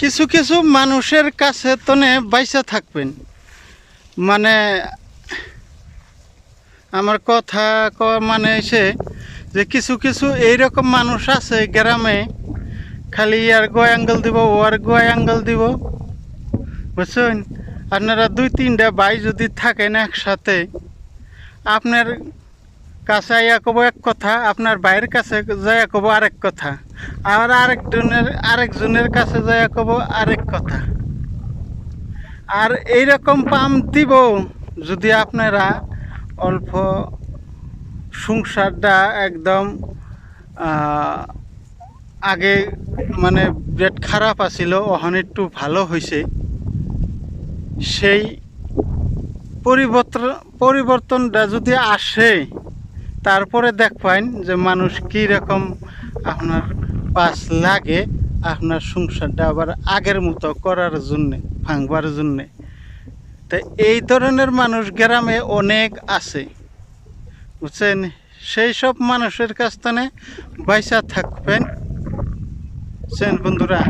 কিছু কিছু মানুষের কাছে তনে বাইসা থাকবেন, মানে আমার কথা মানে এসে যে কিছু কিছু এইরকম মানুষ আছে গ্রামে, খালি আর গয় আঙ্গল দিব ও আর গয় আঙ্গল দিব, বুঝছেন? আপনারা দুই তিনটা ভাই যদি থাকেন একসাথে, আপনার কাছে আইয়া কব এক কথা, আপনার ভাইয়ের কাছে যাইয়া কব আরেক কথা, আর আরেকজনের কাছে যাইয়া কব আরেক কথা। আর এইরকম পাম দিব যদি আপনারা অল্প সংসারটা একদম আগে মানে বেট খারাপ আছিল, ওখানে একটু ভালো হয়েছে, সেই পরিবর্তনটা যদি আসে, তারপরে দেখবেন যে মানুষ কীরকম আপনার পাশ লাগে আপনার সংসারটা আবার আগের মতো করার জন্যে, ভাঙবার জন্যে। তো এই ধরনের মানুষ গ্রামে অনেক আছে, বুঝছেন? সেই সব মানুষের কাছ থেকে বাইসা থাকবেন, বুঝছেন বন্ধুরা?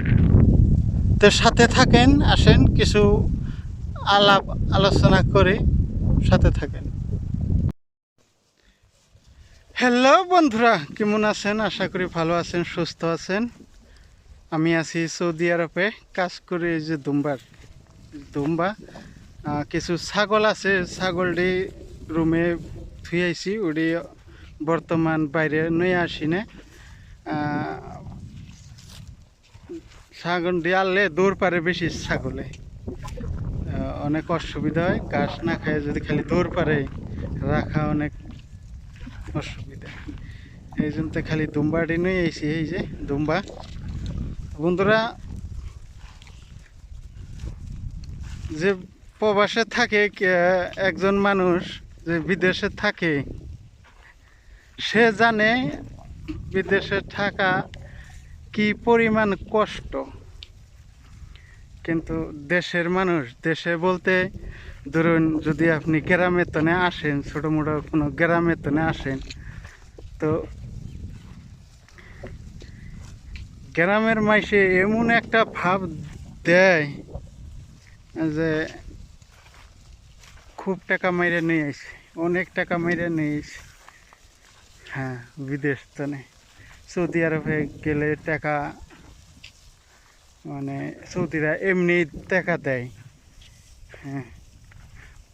তো সাথে থাকেন, আসেন কিছু আলাপ আলোচনা করে সাথে থাকেন। হ্যালো বন্ধুরা, কেমন আছেন? আশা করি ভালো আছেন, সুস্থ আছেন। আমি আছি সৌদি আরবে, কাজ করে। এই যে দুম্বা কিছু ছাগল আছে, ছাগলটি রুমে থুয়েছি, ওটি বর্তমান বাইরে নিয়ে আসি না। ছাগলটি আনলে দৌড় পারে বেশি, ছাগলে অনেক অসুবিধা হয়, ঘাস না খায় যদি খালি দৌড় পারে রাখা অনেক অসুবিধা। এই জন্য খালি দুম্বাটি নিয়ে এসেছি। এই যে দুম্বা বন্ধুরা, যে প্রবাসে থাকে একজন মানুষ, যে বিদেশে থাকে, সে জানে বিদেশে থাকা কি পরিমাণ কষ্ট। কিন্তু দেশের মানুষ, দেশে বলতে ধরুন যদি আপনি গ্রামের তনে আসেন, ছোটো মোটো কোনো গ্রামের তনে আসেন, তো গ্রামের মাইসে এমন একটা ভাব দেয় যে খুব টাকা মাইরে নিয়ে আসে, অনেক টাকা মাইরে নিয়ে আসে। হ্যাঁ, বিদেশ তনে সৌদি আরবে গেলে টাকা, মানে সৌদিরা এমনি টাকা দেয়। হ্যাঁ,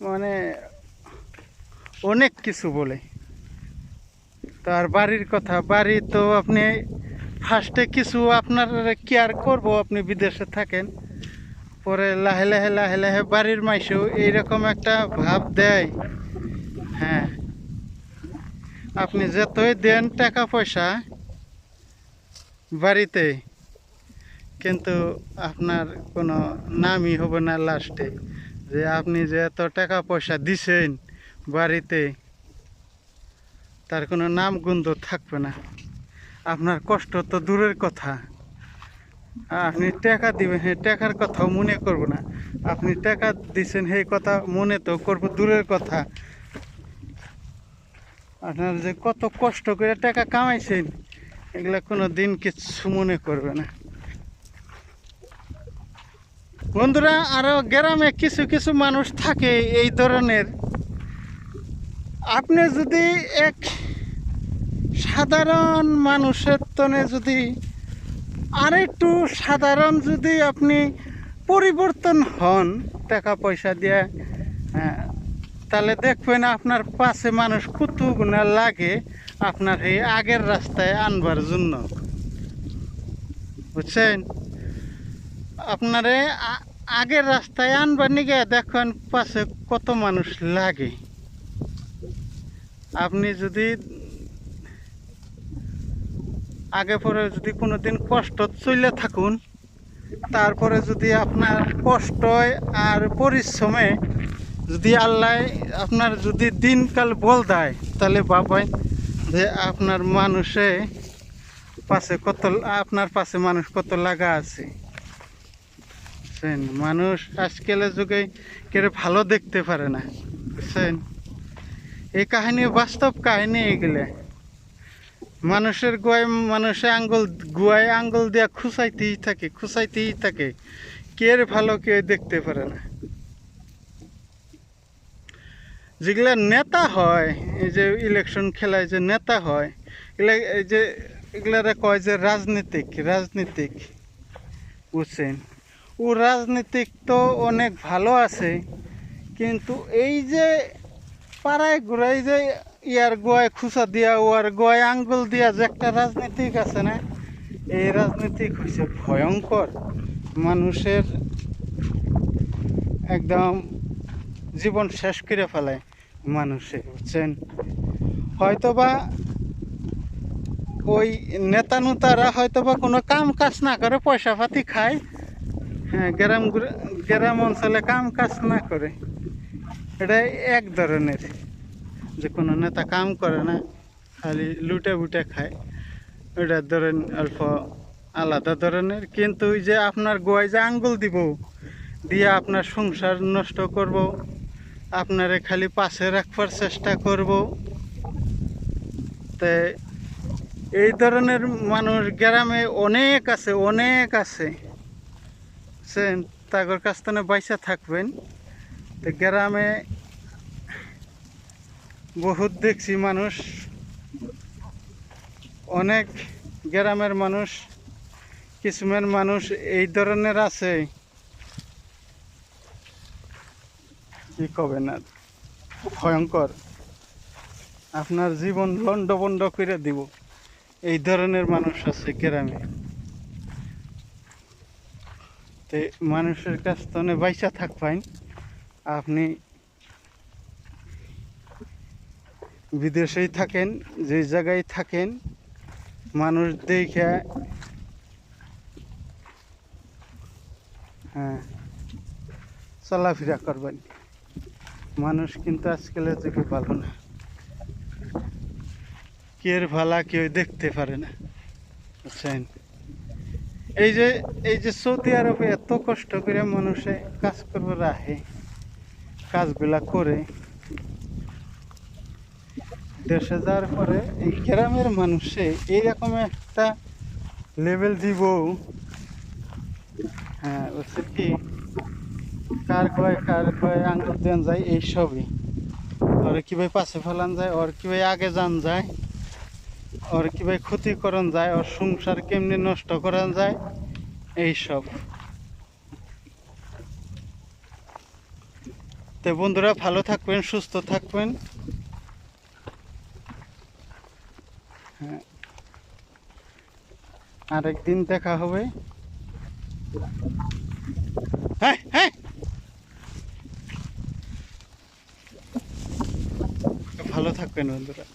মানে অনেক কিছু বলে। তার বাড়ির কথা, বাড়ি তো আপনি ফার্স্টে কিছু আপনার কেয়ার করব, আপনি বিদেশে থাকেন, পরে লাহে লাহে লাহে লাহে বাড়ির মাইসেও এইরকম একটা ভাব দেয়। হ্যাঁ, আপনি যতই দেন টাকা পয়সা বাড়িতে, কিন্তু আপনার কোনো নামই হবে না লাস্টে, যে আপনি যে এত টাকা পয়সা দিছেন বাড়িতে, তার কোনো নাম গন্ধ থাকবে না। আপনার কষ্ট তো দূরের কথা, আপনি টাকা দিবেন, হ্যাঁ, টাকার কথাও মনে করবো না। আপনি টাকা দিচ্ছেন সেই কথা মনে তো করবো দূরের কথা, আপনার যে কত কষ্ট করে টাকা কামাইছেন এগুলা কোনো দিন কিছু মনে করবে না। বন্ধুরা, আরও গ্রামে কিছু কিছু মানুষ থাকে এই ধরনের। আপনি যদি এক সাধারণ মানুষের তনে যদি আরেকটু সাধারণ যদি আপনি পরিবর্তন হন টাকা পয়সা দিয়ে, তাহলে দেখবেন আপনার পাশে মানুষ কত গুণা লাগে আপনার এই আগের রাস্তায় আনবার জন্য, বুঝছেন? আপনারে আগের রাস্তায় আনবার নিগে দেখেন পাশে কত মানুষ লাগে। আপনি যদি আগে পরে যদি কোনো দিন কষ্ট চলে থাকুন, তারপরে যদি আপনার কষ্ট আর পরিশ্রমে যদি আল্লাহ আপনার যদি দিনকাল বল দেয়, তাহলে ভাবেন যে আপনার মানুষে পাশে কত, আপনার পাশে মানুষ কত লাগা আছে। বুঝছেন? মানুষ আজকালের যুগে কেউ ভালো দেখতে পারে না, বুঝছেন? এই কাহিনী বাস্তব কাহিনী এগুলো। মানুষের গোয়ায় গুয়ায় আঙ্গুল দিয়া খুঁচাইতেই থাকে, কে ভালো কেউ দেখতে পারে না। যেগুলা নেতা হয়, এই যে ইলেকশন খেলায় যে নেতা হয়, এই যে এগুলারা কয় যে রাজনীতিক বুঝছেন। ও রাজনীতিক তো অনেক ভালো আছে, কিন্তু এই যে পাড়ায় ঘুরাই যে ইয়ার গোয়ায় খুঁচা দিয়া ওয়ার গোয়ায় আঙ্গুল দিয়া যে একটা রাজনীতিক আছে না, এই রাজনীতিক হয়েছে ভয়ঙ্কর। মানুষের একদম জীবন শেষ করে ফেলায় মানুষে, বুঝছেন। হয়তোবা ওই নেতানুতারা হয়তোবা কোনো কাম কাজ না করে পয়সা পাতি খায়, হ্যাঁ, গ্রাম অঞ্চলে কাম কাজ না করে, এটা এক ধরনের। যে কোনো নেতা কাম করে না, খালি লুটে বুটে খায়, ওটা ধরেন অল্প আলাদা ধরনের। কিন্তু ওই যে আপনার গোয়ায় যে আঙ্গুল দিব দিয়ে আপনার সংসার নষ্ট করব, আপনারে খালি পাশে রাখবার চেষ্টা করব, তে এই ধরনের মানুষ গ্রামে অনেক আছে বুঝছেন। তাদের কাছ থেকে বাইসা থাকবেন। তো গ্রামে বহুত দেখছি মানুষ, অনেক গ্রামের মানুষ, কিছুমান মানুষ এই ধরনের আছে, কি কবেন আর, ভয়ঙ্কর। আপনার জীবন লন্ডভন্ড করে দিব, এই ধরনের মানুষ আছে গ্রামে। তে মানুষের কাছ থেকে বাইসা থাকবেন। আপনি বিদেশেই থাকেন, যে জায়গায় থাকেন, মানুষ দেখে, হ্যাঁ, চলাফেরা করবেন। মানুষ কিন্তু আজকালের যুগে ভালো না, কের ভালা কেউ দেখতে পারে না, বুঝছেন। এই যে সৌদি আরবে এত কষ্ট করে মানুষে কাজ করবে, রাহে কাজগুলা করে দেশে যাওয়ার পরে এই গ্রামের মানুষে এইরকম একটা লেভেল দিব, হ্যাঁ, হচ্ছে কি, কার কয় আঙ্গুল দেন যায়, এইসবই। ওর কীভাবে পাশে ফেলান যায়, ওর কীভাবে আগে যান যায়, ওর কীভাবে ক্ষতিকরণ যায়, ওর সংসার কেমনি নষ্ট করান যায়, এইসব। তো বন্ধুরা, ভালো থাকবেন, সুস্থ থাকবেন। হ্যাঁ, আরেকদিন দেখা হবে। হ্যাঁ হ্যাঁ, ভালো থাকবেন বন্ধুরা।